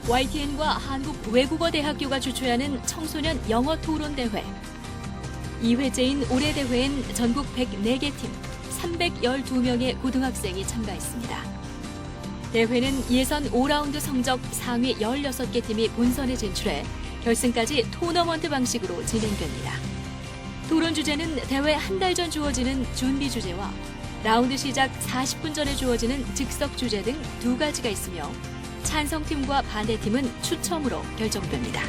YTN과 한국외국어대학교가 주최하는 청소년 영어 토론 대회. 2회째인 올해 대회엔 전국 104개 팀, 312명의 고등학생이 참가했습니다. 대회는 예선 5라운드 성적 상위 16개 팀이 본선에 진출해 결승까지 토너먼트 방식으로 진행됩니다. 토론 주제는 대회 한 달 전 주어지는 준비 주제와 라운드 시작 40분 전에 주어지는 즉석 주제 등 두 가지가 있으며 찬성팀과 반대팀은 추첨으로 결정됩니다.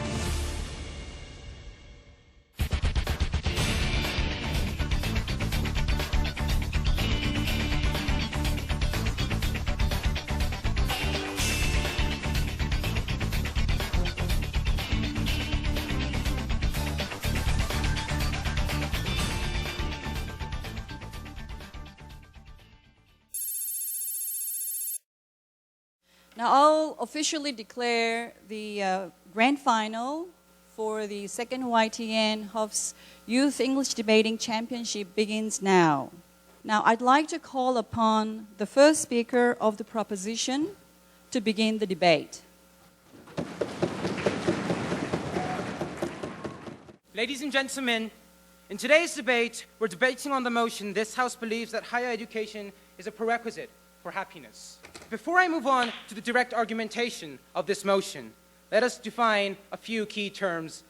Now I'll officially declare the grand final for the second YTN Hub's Youth English Debating Championship begins now. Now I'd like to call upon the first speaker of the proposition to begin the debate. Ladies and gentlemen, in today's debate, we're debating on the motion this House believes that higher education is a prerequisite for happiness. Before I move on to the direct argumentation of this motion, let us define a few key terms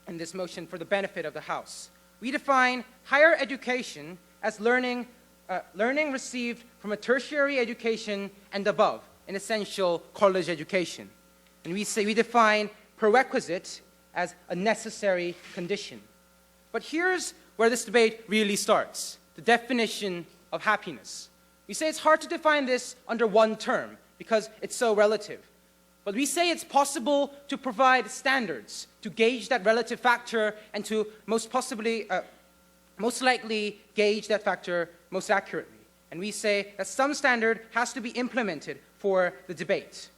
in this motion for the benefit of the House. We define higher education as learning received from a tertiary education and above, an essential college education. And we define prerequisite as a necessary condition. But here's where this debate really starts, the definition of happiness. We say it's hard to define this under one term because it's so relative. But we say it's possible to provide standards to gauge that relative factor and to most likely gauge that factor most accurately. And we say that some standard has to be implemented for the debate.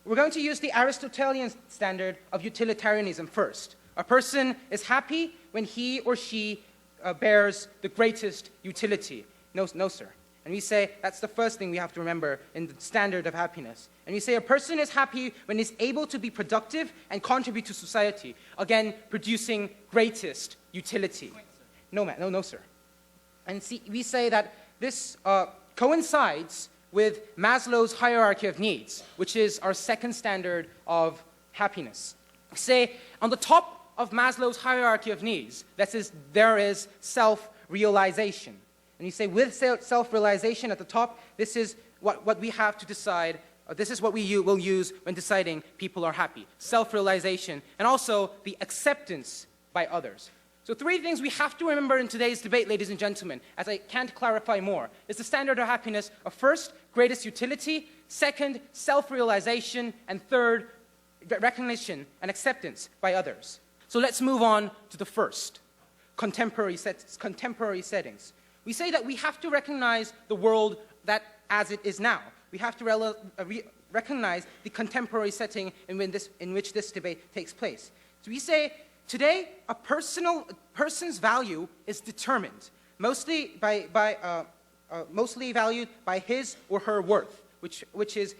We're going to use the Aristotelian standard of utilitarianism first. A person is happy when he or she bears the greatest utility. No, sir. And we say that's the first thing we have to remember in the standard of happiness. And we say a person is happy when he's able to be productive and contribute to society, again, producing greatest utility. No, sir. And we say that this coincides with Maslow's hierarchy of needs, which is our second standard of happiness. We say on the top of Maslow's hierarchy of needs, there is self-realization. And you say with self-realization at the top, this is what we have to decide, this is what we will use when deciding people are happy. Self-realization, and also the acceptance by others. So three things we have to remember in today's debate, ladies and gentlemen, as I can't clarify more, is the standard of happiness of first, greatest utility, second, self-realization, and third, recognition and acceptance by others. So let's move on to the first, contemporary settings. We say that we have to recognize the world as it is now. We have to recognize the contemporary setting in which this debate takes place. So we say today a person's value is determined mostly valued by his or her worth, which is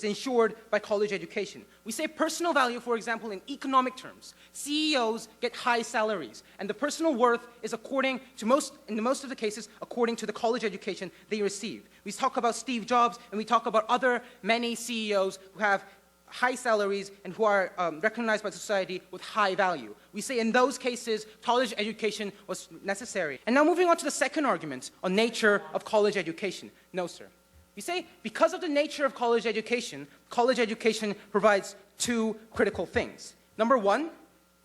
ensured by college education. We say personal value, for example, in economic terms. CEOs get high salaries, and the personal worth is in most of the cases, according to the college education they receive. We talk about Steve Jobs, and we talk about many CEOs who have high salaries and who are recognized by society with high value. We say in those cases, college education was necessary. And now moving on to the second argument on nature of college education. No, sir. We say because of the nature of college education provides two critical things. Number one,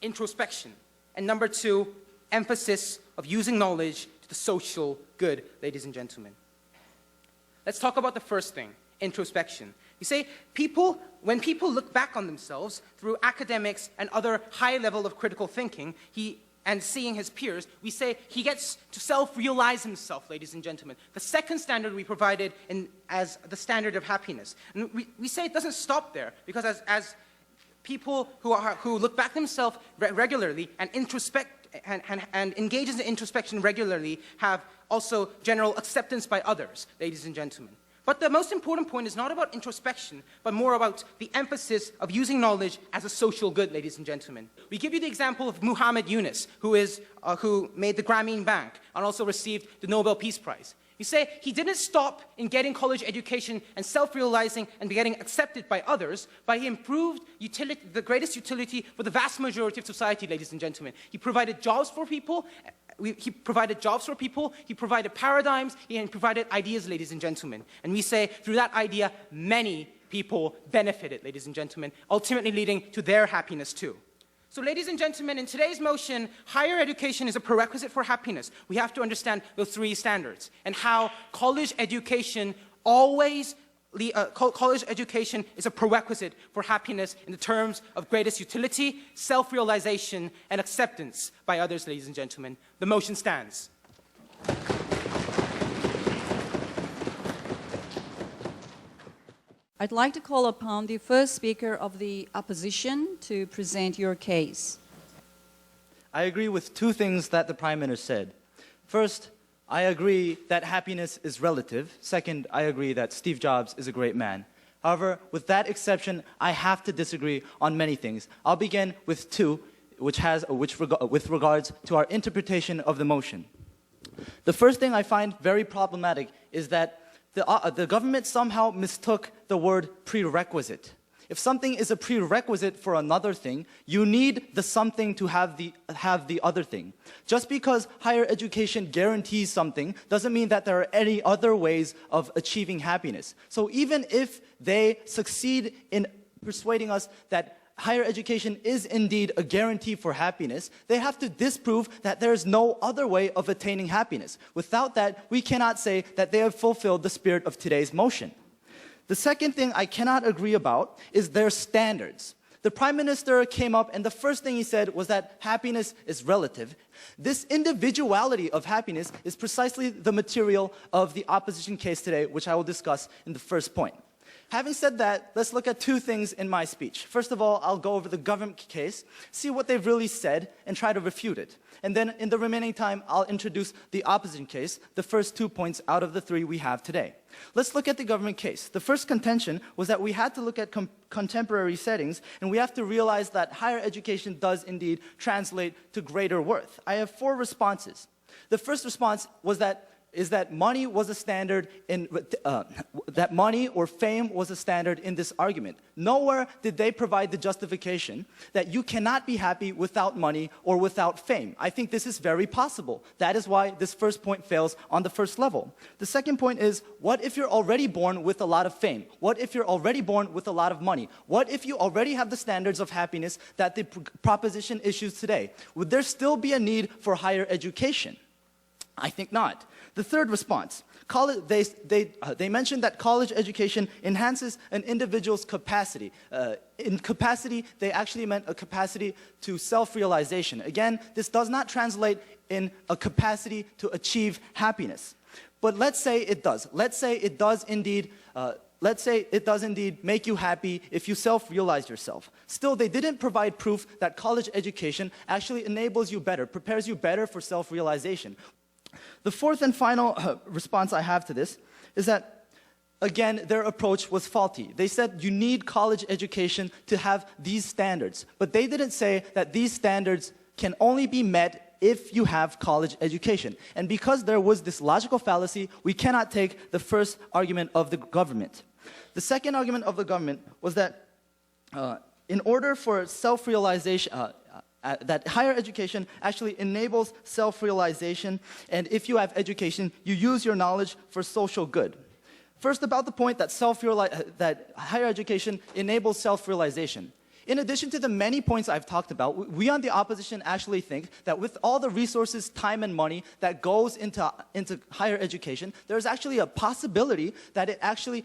introspection. And number two, emphasis of using knowledge to the social good, ladies and gentlemen. Let's talk about the first thing, introspection. We say when people look back on themselves through academics and other high level of critical thinking, and seeing his peers, we say he gets to self-realize himself, ladies and gentlemen. The second standard we provided as the standard of happiness. And we say it doesn't stop there, because as people who look back themselves regularly and introspect and engages in introspection regularly have also general acceptance by others, ladies and gentlemen. But the most important point is not about introspection, but more about the emphasis of using knowledge as a social good, ladies and gentlemen. We give you the example of Muhammad Yunus, who made the Grameen Bank and also received the Nobel Peace Prize. You say he didn't stop in getting college education and self-realizing and getting accepted by others, but he improved the greatest utility for the vast majority of society, ladies and gentlemen. He provided jobs for people. He provided paradigms, he provided ideas, ladies and gentlemen. And we say, through that idea, many people benefited, ladies and gentlemen, ultimately leading to their happiness too. So, ladies and gentlemen, in today's motion, higher education is a prerequisite for happiness. We have to understand those three standards and how college education college education is a prerequisite for happiness in the terms of greatest utility, self-realization, and acceptance by others, ladies and gentlemen. The motion stands. I'd like to call upon the first speaker of the opposition to present your case. I agree with two things that the Prime Minister said. First, I agree that happiness is relative. Second, I agree that Steve Jobs is a great man. However, with that exception, I have to disagree on many things. I'll begin with two, with regards to our interpretation of the motion. The first thing I find very problematic is that the government somehow mistook the word prerequisite. If something is a prerequisite for another thing, you need the something to have the other thing. Just because higher education guarantees something doesn't mean that there are any other ways of achieving happiness. So even if they succeed in persuading us that higher education is indeed a guarantee for happiness, they have to disprove that there is no other way of attaining happiness. Without that, we cannot say that they have fulfilled the spirit of today's motion. The second thing I cannot agree about is their standards. The Prime Minister came up and the first thing he said was that happiness is relative. This individuality of happiness is precisely the material of the opposition case today, which I will discuss in the first point. Having said that, let's look at two things in my speech. First of all, I'll go over the government case, see what they've really said, and try to refute it. And then in the remaining time, I'll introduce the opposition case, the first 2 points out of the three we have today. Let's look at the government case. The first contention was that we had to look at contemporary settings, and we have to realize that higher education does indeed translate to greater worth. I have 4 responses. The first response is that money was a standard that money or fame was a standard in this argument. Nowhere did they provide the justification that you cannot be happy without money or without fame. I think this is very possible. That is why this first point fails on the first level. The second point is, what if you're already born with a lot of fame? What if you're already born with a lot of money? What if you already have the standards of happiness that the proposition issues today? Would there still be a need for higher education? I think not. The third response, they mentioned that college education enhances an individual's capacity. In capacity, they actually meant a capacity to self-realization. Again, this does not translate in a capacity to achieve happiness. But let's say it does. Let's say it does indeed make you happy if you self-realize yourself. Still, they didn't provide proof that college education actually enables you better, prepares you better for self-realization. The fourth and final response I have to this is that, again, their approach was faulty. They said you need college education to have these standards, but they didn't say that these standards can only be met if you have college education. And because there was this logical fallacy, we cannot take the first argument of the government. The second argument of the government was that in order for self-realization, that higher education actually enables self-realization, and if you have education, you use your knowledge for social good. First, about the point that higher education enables self-realization. In addition to the many points I've talked about, we on the opposition actually think that with all the resources, time, and money that goes into higher education, there's actually a possibility that it actually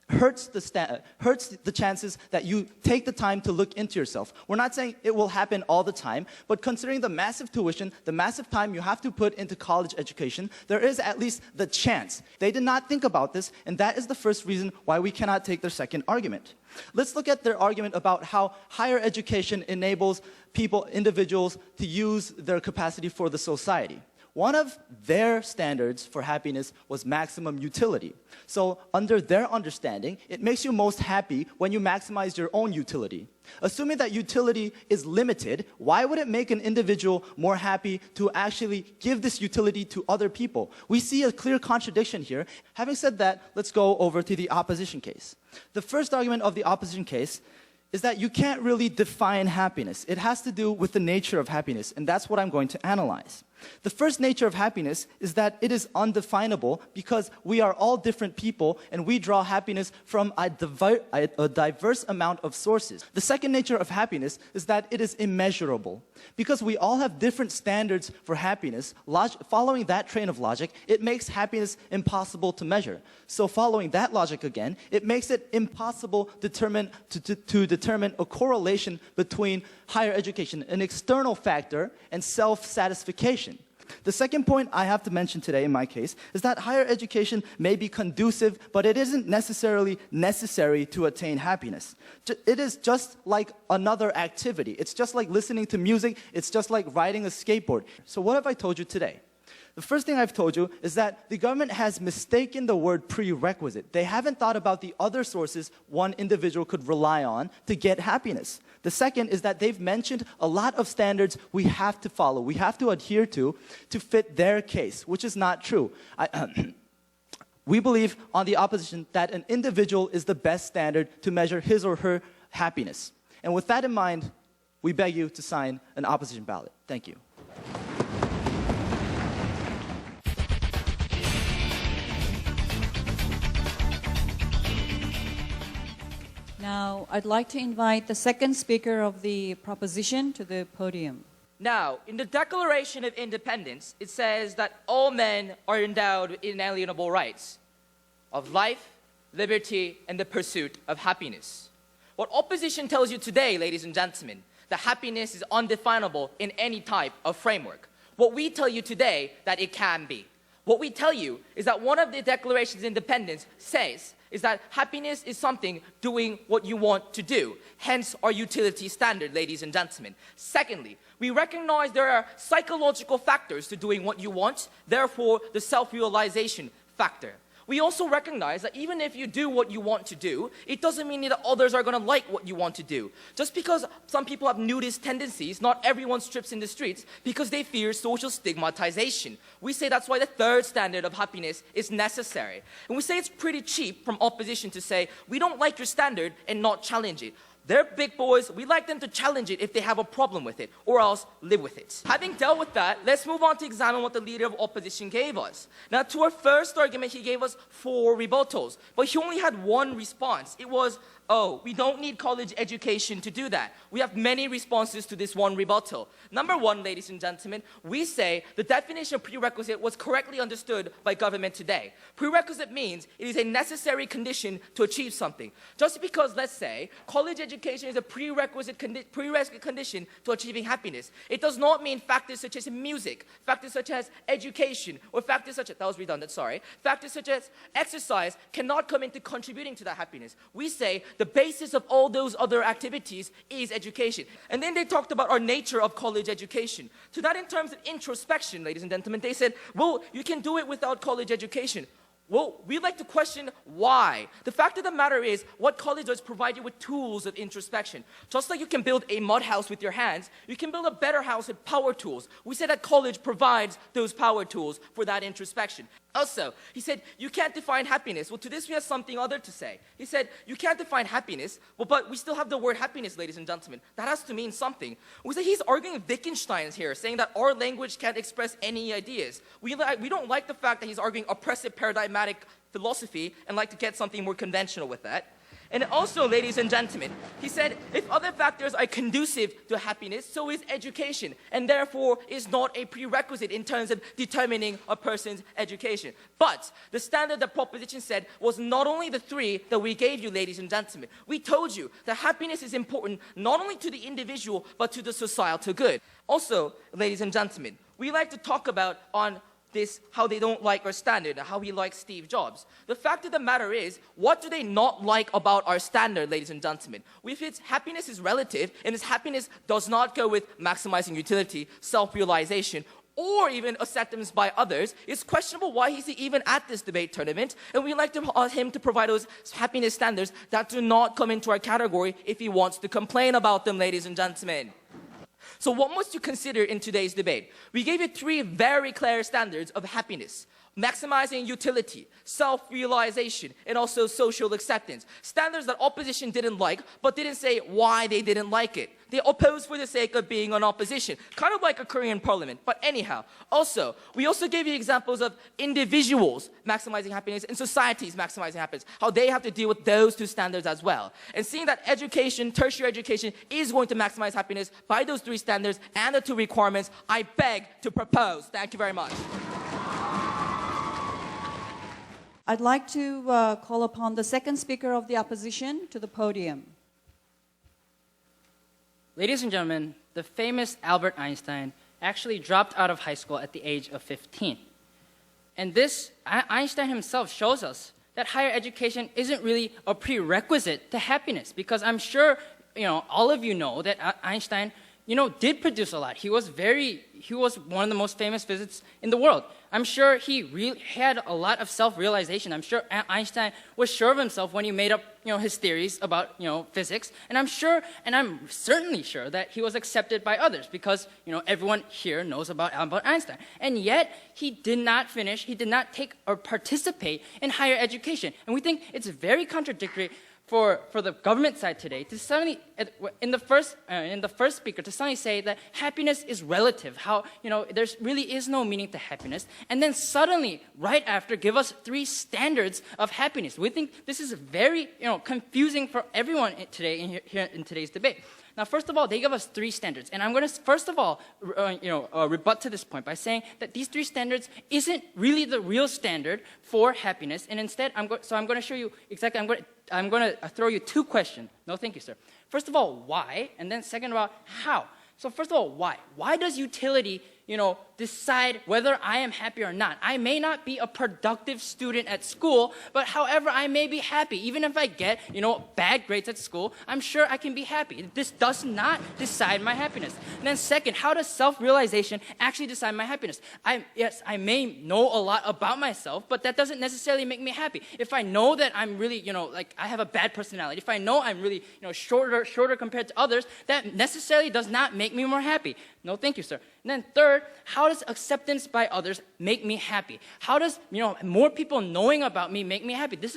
hurts the chances that you take the time to look into yourself. We're not saying it will happen all the time, but considering the massive tuition, the massive time you have to put into college education, there is at least the chance. They did not think about this, and that is the first reason why we cannot take their second argument. Let's look at their argument about how higher education enables individuals to use their capacity for the society. one of their standards for happiness was maximum utility. So under their understanding, it makes you most happy when you maximize your own utility. Assuming that utility is limited, why would it make an individual more happy to actually give this utility to other people? We see a clear contradiction here. Having said that, let's go over to the opposition case. The first argument of the opposition case is that you can't really define happiness. It has to do with the nature of happiness, and that's what I'm going to analyze. The first nature of happiness is that it is undefinable because we are all different people and we draw happiness from a diverse amount of sources. The second nature of happiness is that it is immeasurable. Because we all have different standards for happiness, following that train of logic, it makes happiness impossible to measure. So following that logic again, it makes it impossible to determine a correlation between higher education, an external factor, and self-satisfaction. The second point I have to mention today in my case is that higher education may be conducive, but it isn't necessarily necessary to attain happiness. It is just like another activity. It's just like listening to music. It's just like riding a skateboard. So what have I told you today? The first thing I've told you is that the government has mistaken the word prerequisite. They haven't thought about the other sources one individual could rely on to get happiness. The second is that they've mentioned a lot of standards we have to follow, we have to adhere to fit their case, which is not true. We believe on the opposition that an individual is the best standard to measure his or her happiness. And with that in mind, we beg you to sign an opposition ballot. Thank you. Now, I'd like to invite the second speaker of the proposition to the podium. Now, in the Declaration of Independence, it says that all men are endowed with inalienable rights of life, liberty, and the pursuit of happiness. What opposition tells you today, ladies and gentlemen, that happiness is undefinable in any type of framework. What we tell you today, that it can be. What we tell you is that one of the Declaration's independence says is that happiness is something doing what you want to do. Hence our utility standard, ladies and gentlemen. Secondly, we recognize there are psychological factors to doing what you want, therefore the self-realization factor. We also recognize that even if you do what you want to do, it doesn't mean that others are going to like what you want to do. Just because some people have nudist tendencies, not everyone strips in the streets because they fear social stigmatization. We say that's why the third standard of happiness is necessary. And we say it's pretty cheap from opposition to say, we don't like your standard and not challenge it. They're big boys. We like them to challenge it if they have a problem with it, or else live with it. Having dealt with that, let's move on to examine what the leader of opposition gave us. Now, to our first argument, he gave us 4 rebuttals, but he only had one response. It was, oh, we don't need college education to do that. We have many responses to this one rebuttal. Number 1, ladies and gentlemen, we say the definition of prerequisite was correctly understood by government today. Prerequisite means it is a necessary condition to achieve something. Just because, let's say, college education is a prerequisite condition to achieving happiness, it does not mean factors such as music, factors such as education, or factors such as, that was redundant, sorry, factors such as exercise cannot come into contributing to that happiness. We say the basis of all those other activities is education. And then they talked about our nature of college education. To that, in terms of introspection, ladies and gentlemen, they said, well, you can do it without college education. Well, we like to question why. The fact of the matter is, what college does provide you with tools of introspection. Just like you can build a mud house with your hands, you can build a better house with power tools. We say that college provides those power tools for that introspection. Also, he said, you can't define happiness. Well, to this we have something other to say. He said, you can't define happiness, well, but we still have the word happiness, ladies and gentlemen. That has to mean something. We say he's arguing Wittgenstein here, saying that our language can't express any ideas. We don't like the fact that he's arguing oppressive paradigmatic philosophy and like to get something more conventional with that. And also, ladies and gentlemen, he said, if other factors are conducive to happiness, so is education, and therefore is not a prerequisite in terms of determining a person's education. But the standard the proposition said was not only the 3 that we gave you, ladies and gentlemen. We told you that happiness is important not only to the individual, but to the societal good. Also, ladies and gentlemen, we like to talk about on this, how they don't like our standard and how he likes Steve Jobs. The fact of the matter is, what do they not like about our standard, ladies and gentlemen? If its happiness is relative, and its happiness does not go with maximizing utility, self-realization, or even acceptance by others, it's questionable why he's even at this debate tournament. And we'd like him to provide those happiness standards that do not come into our category if he wants to complain about them, ladies and gentlemen. So what must you consider in today's debate? We gave you 3 very clear standards of happiness: maximizing utility, self-realization, and also social acceptance. Standards that opposition didn't like, but didn't say why they didn't like it. They opposed for the sake of being an opposition, kind of like a Korean parliament. But anyhow, we also gave you examples of individuals maximizing happiness and societies maximizing happiness, how they have to deal with those 2 standards as well. And seeing that education, tertiary education, is going to maximize happiness by those 3 standards and the 2 requirements, I beg to propose. Thank you very much. I'd like to call upon the second speaker of the opposition to the podium. Ladies and gentlemen, the famous Albert Einstein actually dropped out of high school at the age of 15. And this, Einstein himself shows us that higher education isn't really a prerequisite to happiness, because I'm sure, all of you know that Einstein, did produce a lot. He was one of the most famous physicists in the world. I'm sure he really had a lot of self-realization. I'm sure Einstein was sure of himself when he made up, his theories about, physics. And I'm certainly sure that he was accepted by others because, everyone here knows about Albert Einstein. And yet, he did not take or participate in higher education. And we think it's very contradictory for the government side today to suddenly, in the first speaker, to suddenly say that happiness is relative, how, there really is no meaning to happiness, and then suddenly, right after, give us 3 standards of happiness. We think this is very, confusing for everyone today here in today's debate. Now, first of all, they give us 3 standards. And I'm going to, first of all, rebut to this point by saying that these 3 standards isn't really the real standard for happiness. And instead, I'm going to show you exactly, I'm going to throw you 2 questions. No, thank you, sir. First of all, why? And then second of all, how? So first of all, why? Why does utility, decide whether I am happy or not? I may not be a productive student at school, but however, I may be happy. Even if I get, bad grades at school, I'm sure I can be happy. This does not decide my happiness. And then second, how does self-realization actually decide my happiness? Yes, I may know a lot about myself, but that doesn't necessarily make me happy. If I know that I'm really, I have a bad personality, if I know I'm really, shorter compared to others, that necessarily does not make me more happy. No, thank you, sir. And then third, how does acceptance by others make me happy? How does, more people knowing about me make me happy? This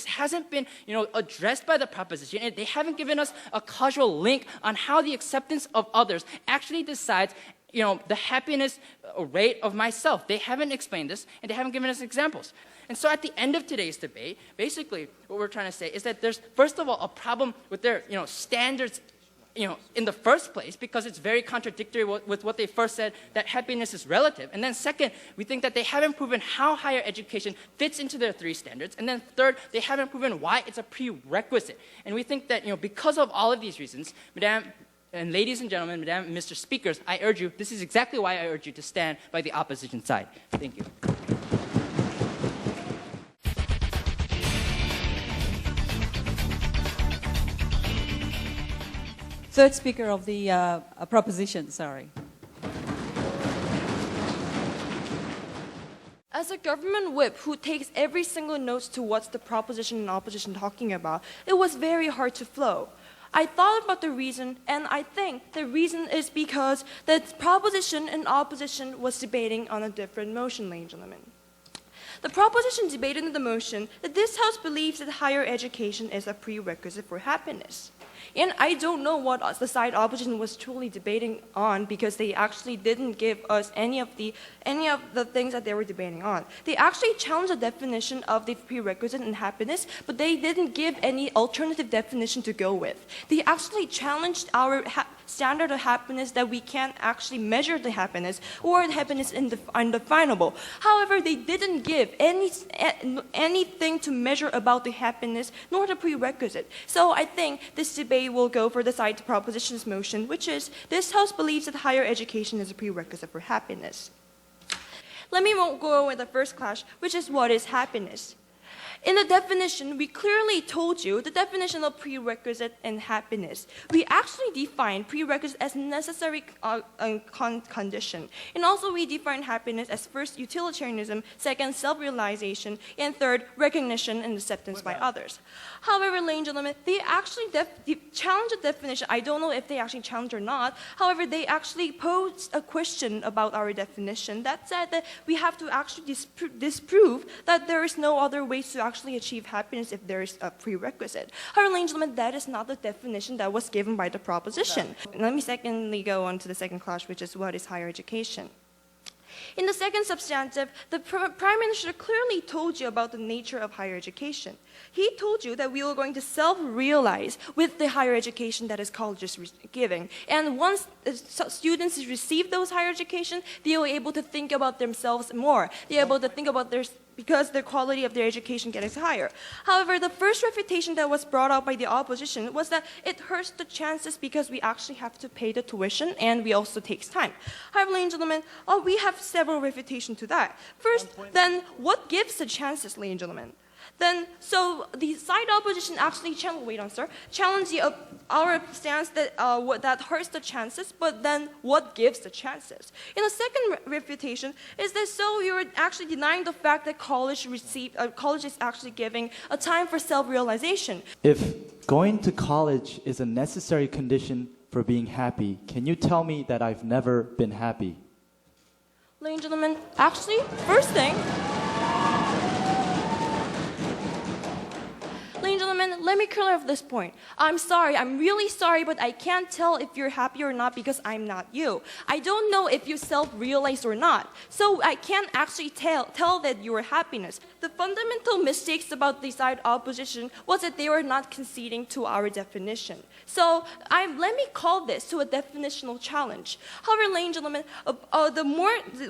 hasn't been, addressed by the proposition. And they haven't given us a causal link on how the acceptance of others actually decides, the happiness rate of myself. They haven't explained this, and they haven't given us examples. And so at the end of today's debate, basically what we're trying to say is that there's, first of all, a problem with their, standards in the first place, because it's very contradictory with what they first said, that happiness is relative. And then second, we think that they haven't proven how higher education fits into their 3 standards. And then third, they haven't proven why it's a prerequisite. And we think that, because of all of these reasons, Madam and ladies and gentlemen, Madam and Mr. Speakers, I urge you, this is exactly why I urge you to stand by the opposition side. Thank you. Third speaker of the proposition, sorry. As a government whip who takes every single note to what's the proposition and opposition talking about, it was very hard to flow. I thought about the reason, and I think the reason is because the proposition and opposition was debating on a different motion, ladies and gentlemen. The proposition debated in the motion that this House believes that higher education is a prerequisite for happiness. And I don't know what the side opposition was truly debating on, because they actually didn't give us any of the things that they were debating on. They actually challenged the definition of the prerequisite in happiness, but they didn't give any alternative definition to go with. They actually challenged our standard of happiness, that we can't actually measure the happiness, or the happiness undefinable. However, they didn't give anything to measure about the happiness, nor the prerequisite. So I think this debate will go for the side proposition's motion, which is, this House believes that higher education is a prerequisite for happiness. Let me go with the first clash, which is, what is happiness? In the definition, we clearly told you the definition of prerequisite and happiness. We actually define prerequisite as necessary condition. And also we define happiness as first, utilitarianism, second, self-realization, and third, recognition and acceptance by others. However, ladies and gentlemen, they actually challenge the definition. I don't know if they actually challenge or not. However, they actually posed a question about our definition that said that we have to actually disprove that there is no other ways to actually achieve happiness if there is a prerequisite. However, ladies and gentlemen, that is not the definition that was given by the proposition. Let me secondly go on to the second clause, which is what is higher education. In the second substantive, the Prime Minister clearly told you about the nature of higher education. He told you that we were going to self-realize with the higher education that his college is giving. And once students receive those higher education, they were able to think about themselves more. They're able to think about because the quality of their education gets higher. However, the first refutation that was brought out by the opposition was that it hurts the chances because we actually have to pay the tuition and we also takes time. However, ladies and gentlemen, we have several refutations to that. First, then what gives the chances, ladies and gentlemen? Then, so the side opposition actually challenged our stance that that hurts the chances, but then what gives the chances? In the second refutation is that so you're actually denying the fact that college is actually giving a time for self-realization. If going to college is a necessary condition for being happy, can you tell me that I've never been happy? Ladies and gentlemen, actually, first thing, ladies and gentlemen, let me clear up this point. I'm sorry, I'm really sorry, but I can't tell if you're happy or not because I'm not you. I don't know if you self-realize or not. So I can't actually tell that you are happiness. The fundamental mistakes about the side opposition was that they were not conceding to our definition. So let me call this to a definitional challenge. However, ladies and gentlemen,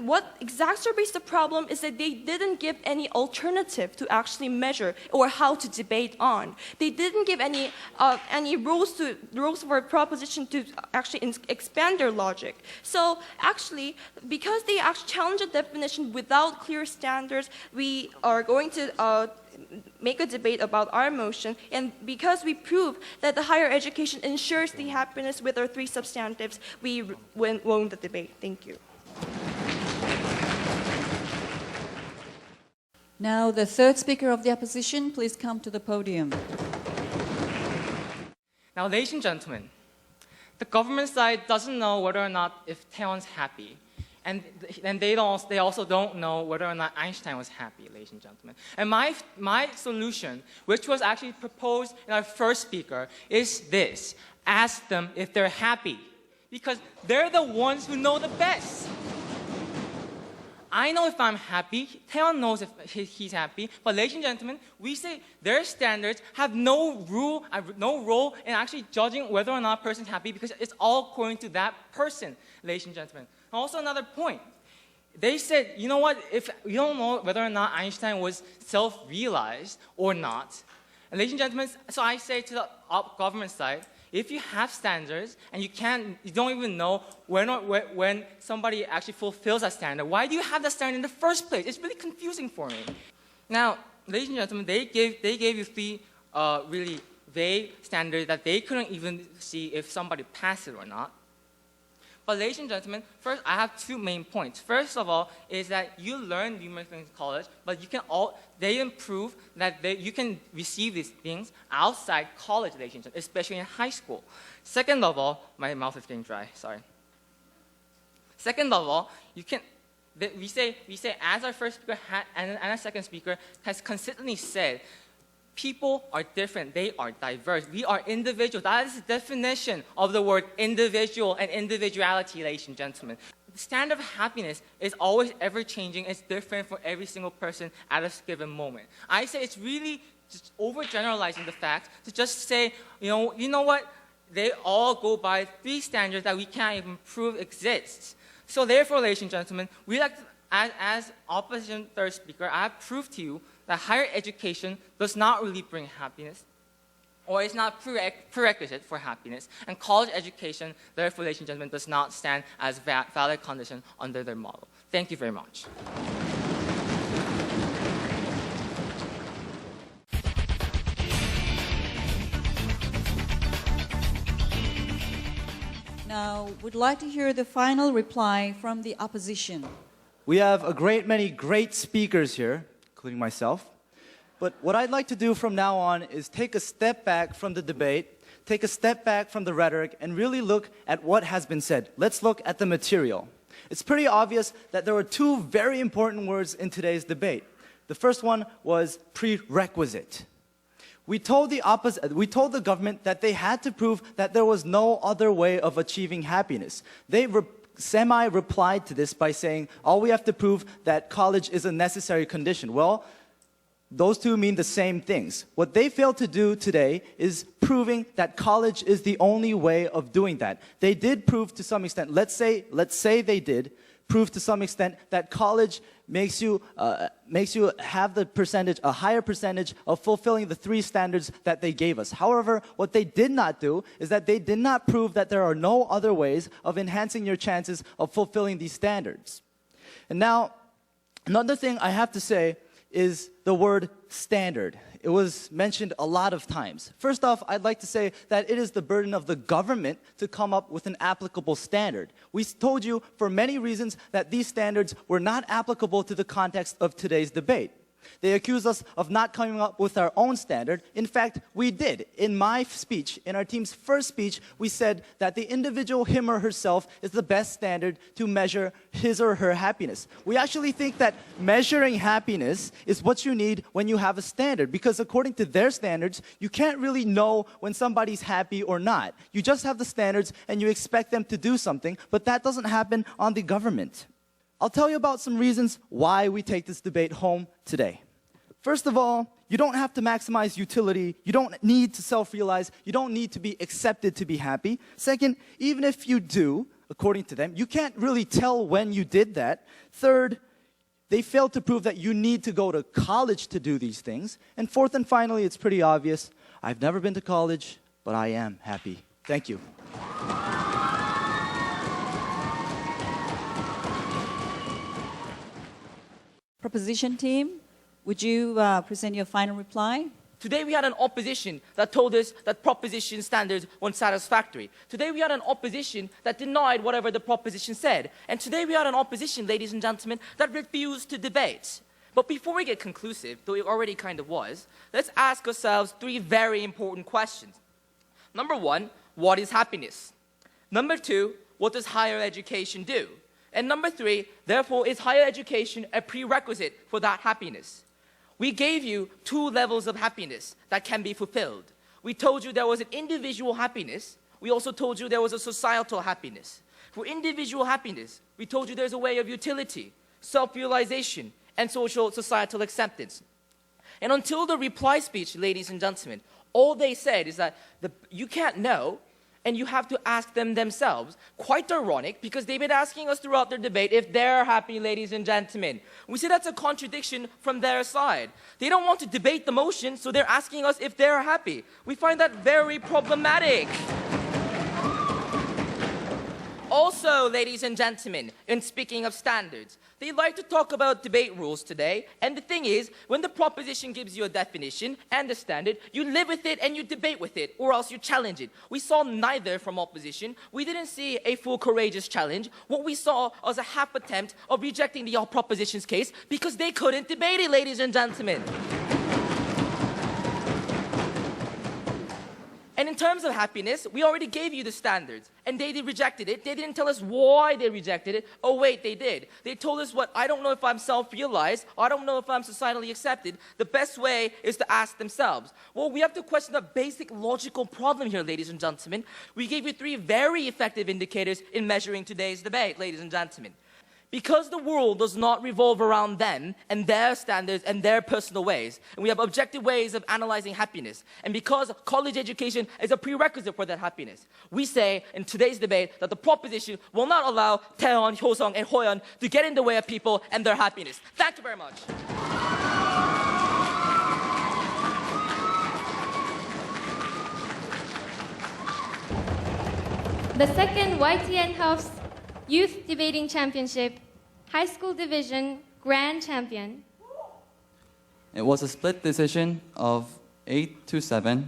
what exacerbates the problem is that they didn't give any alternative to actually measure or how to debate on. They didn't give any rules for proposition to actually expand their logic. So actually, because they actually challenge the definition without clear standards, we are going to make a debate about our motion, and because we prove that the higher education ensures the happiness with our three substantives, we won the debate. Thank you. Now, the third speaker of the opposition, please come to the podium. Now, ladies and gentlemen, the government side doesn't know whether or not if Taeyeon's happy. And they also don't know whether or not Einstein was happy, ladies and gentlemen. And my solution, which was actually proposed in our first speaker, is this. Ask them if they're happy. Because they're the ones who know the best. I know if I'm happy, Taeyeon knows if he's happy, but ladies and gentlemen, we say their standards have no role in actually judging whether or not a person's happy because it's all according to that person, ladies and gentlemen. Also another point, they said, you know what, if you don't know whether or not Einstein was self-realized or not, and ladies and gentlemen, so I say to the government side, if you have standards and you don't even know when somebody actually fulfills that standard, why do you have that standard in the first place? It's really confusing for me. Now, ladies and gentlemen, they gave you three really vague standards that they couldn't even see if somebody passed it or not. But ladies and gentlemen, first I have two main points. First of all is that you learn numeric things in college, but they didn't prove that you can receive these things outside college, ladies and gentlemen, especially in high school. Second of all, my mouth is getting dry, sorry. Second of all, we say as our first speaker and our second speaker has consistently said, people are different. They are diverse. We are individuals. That is the definition of the word individual and individuality, ladies and gentlemen. The standard of happiness is always ever-changing. It's different for every single person at a given moment. I say it's really just overgeneralizing the fact to just say, you know what? They all go by three standards that we can't even prove exists. So therefore, ladies and gentlemen, we like to, as opposition third speaker, I have proved to you that higher education does not really bring happiness, or is not prerequisite for happiness, and college education, therefore, ladies and gentlemen, does not stand as valid condition under their model. Thank you very much. would like to hear the final reply from the opposition. We have a great many great speakers here, including myself. But what I'd like to do from now on is take a step back from the debate, take a step back from the rhetoric, and really look at what has been said. Let's look at the material. It's pretty obvious that there were two very important words in today's debate. The first one was prerequisite. We told the government that they had to prove that there was no other way of achieving happiness. They semi-replied to this by saying, all we have to prove that college is a necessary condition. Well, those two mean the same things. What they failed to do today is proving that college is the only way of doing that. They did prove to some extent, let's say they did prove to some extent that college makes you have a higher percentage of fulfilling the three standards that they gave us. However, what they did not do is that they did not prove that there are no other ways of enhancing your chances of fulfilling these standards. And now, another thing I have to say is the word standard. It was mentioned a lot of times. First off, I'd like to say that it is the burden of the government to come up with an applicable standard. We told you for many reasons that these standards were not applicable to the context of today's debate. They accuse us of not coming up with our own standard. In fact, we did. In my speech, in our team's first speech, we said that the individual, him or herself, is the best standard to measure his or her happiness. We actually think that measuring happiness is what you need when you have a standard, because according to their standards, you can't really know when somebody's happy or not. You just have the standards and you expect them to do something, but that doesn't happen on the government. I'll tell you about some reasons why we take this debate home today. First of all, you don't have to maximize utility. You don't need to self-realize. You don't need to be accepted to be happy. Second, even if you do, according to them, you can't really tell when you did that. Third, they failed to prove that you need to go to college to do these things. And fourth and finally, it's pretty obvious. I've never been to college, but I am happy. Thank you. Proposition team, would you present your final reply? Today we had an opposition that told us that proposition standards weren't satisfactory. Today we had an opposition that denied whatever the proposition said. And today we had an opposition, ladies and gentlemen, that refused to debate. But before we get conclusive, though it already kind of was, let's ask ourselves three very important questions. Number one, what is happiness? Number two, what does higher education do? And number three, therefore, is higher education a prerequisite for that happiness? We gave you two levels of happiness that can be fulfilled. We told you there was an individual happiness. We also told you there was a societal happiness. For individual happiness, we told you there's a way of utility, self-realization, and social societal acceptance. And until the reply speech, ladies and gentlemen, all they said is that you can't know, and you have to ask them themselves. Quite ironic, because they've been asking us throughout their debate if they're happy, ladies and gentlemen. We say that's a contradiction from their side. They don't want to debate the motion, so they're asking us if they're happy. We find that very problematic. Also, ladies and gentlemen, in speaking of standards, they like to talk about debate rules today. And the thing is, when the proposition gives you a definition and a standard, you live with it and you debate with it, or else you challenge it. We saw neither from opposition. We didn't see a full courageous challenge. What we saw was a half attempt of rejecting the proposition's case because they couldn't debate it, ladies and gentlemen. And in terms of happiness, we already gave you the standards, and they rejected it. They didn't tell us why they rejected it. Oh, wait, they did. They told us I don't know if I'm self-realized, I don't know if I'm societally accepted. The best way is to ask themselves. Well, we have to question a basic logical problem here, ladies and gentlemen. We gave you three very effective indicators in measuring today's debate, ladies and gentlemen. Because the world does not revolve around them and their standards and their personal ways, and we have objective ways of analyzing happiness, and because college education is a prerequisite for that happiness, we say in today's debate that the proposition will not allow Taeyeon, Hyoseong, and Hoyeon to get in the way of people and their happiness. Thank you very much. The second YTN House Youth Debating Championship High School Division Grand Champion. It was a split decision of 8-7.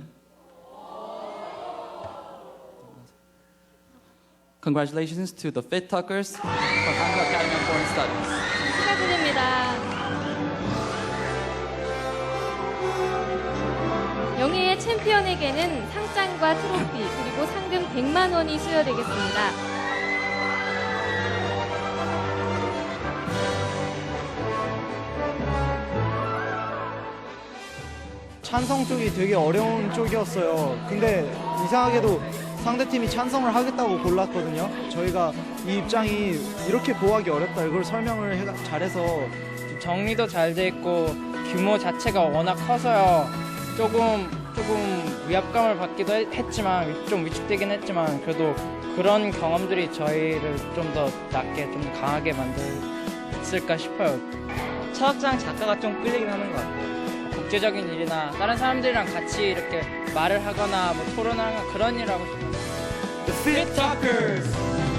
Congratulations to the Fit Talkers from Hangul Academy of Foreign Studies. 축하드립니다. 영예의 챔피언에게는 상장과 트로피 그리고 상금 100만 원이 수여되겠습니다. 찬성 쪽이 되게 어려운 쪽이었어요. 근데 이상하게도 상대팀이 찬성을 하겠다고 골랐거든요. 저희가 이 입장이 이렇게 보호하기 어렵다 이걸 설명을 잘해서 정리도 잘 돼 있고 규모 자체가 워낙 커서요. 조금 위압감을 받기도 했지만 좀 위축되긴 했지만 그래도 그런 경험들이 저희를 좀 더 낫게 좀 강하게 만들었을까 싶어요. 철학장 작가가 좀 끌리긴 하는 것 같아요. 국제적인 일이나 다른 사람들이랑 같이 이렇게 말을 하거나 뭐 토론하거나 그런 일 하고 싶어요. The Fit Talkers!